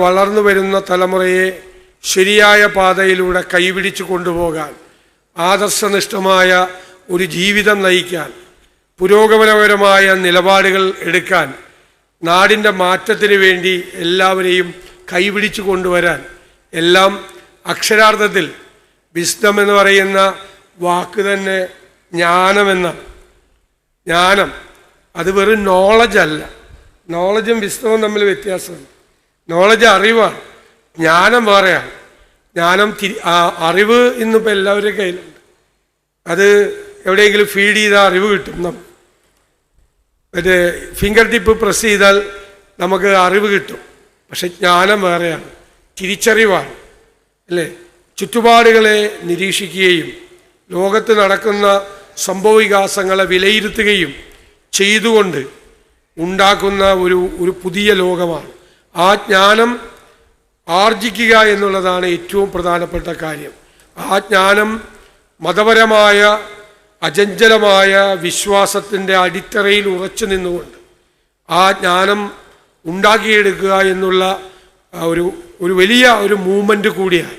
വളർന്നു വരുന്ന തലമുറയെ ശരിയായ പാതയിലൂടെ കൈപിടിച്ചു കൊണ്ടുപോകാൻ, ആദർശനിഷ്ഠമായ ഒരു ജീവിതം നയിക്കാൻ, പുരോഗമനപരമായ നിലപാടുകൾ എടുക്കാൻ, നാടിൻ്റെ മാറ്റത്തിന് വേണ്ടി എല്ലാവരെയും കൈപിടിച്ചു കൊണ്ടുവരാൻ, എല്ലാം അക്ഷരാർത്ഥത്തിൽ വിസ്ഡം എന്ന് പറയുന്ന വാക്ക് തന്നെ ജ്ഞാനമെന്നാണ്. ജ്ഞാനം അത് വെറും നോളജ് അല്ല. നോളജും വിസ്ഡവും തമ്മിൽ വ്യത്യാസമുണ്ട്. നോളജ് അറിവാണ്, ജ്ഞാനം വേറെയാണ്. ജ്ഞാനം അറിവ് ഇന്നിപ്പോൾ എല്ലാവരുടെ കയ്യിലുണ്ട്. അത് എവിടെയെങ്കിലും ഫീഡ് ചെയ്താൽ അറിവ് കിട്ടും. മറ്റേ ഫിംഗർ ടിപ്പ് പ്രസ് ചെയ്താൽ നമുക്ക് അറിവ് കിട്ടും. പക്ഷെ ജ്ഞാനം വേറെയാണ്, തിരിച്ചറിവാണ്, അല്ലേ? ചുറ്റുപാടുകളെ നിരീക്ഷിക്കുകയും ലോകത്ത് നടക്കുന്ന സംഭവവികാസങ്ങളെ വിലയിരുത്തുകയും ചെയ്തുകൊണ്ട് ഉണ്ടാക്കുന്ന ഒരു പുതിയ ലോകമാണ്. ആ ജ്ഞാനം ആർജിക്കുക എന്നുള്ളതാണ് ഏറ്റവും പ്രധാനപ്പെട്ട കാര്യം. ആ ജ്ഞാനം മതപരമായ അചഞ്ചലമായ വിശ്വാസത്തിൻ്റെ അടിത്തറയിൽ ഉറച്ചു നിന്നുകൊണ്ട് ആ ജ്ഞാനം ഉണ്ടാക്കിയെടുക്കുക എന്നുള്ള ഒരു വലിയ മൂവ്മെൻറ്റ് കൂടിയാണ്.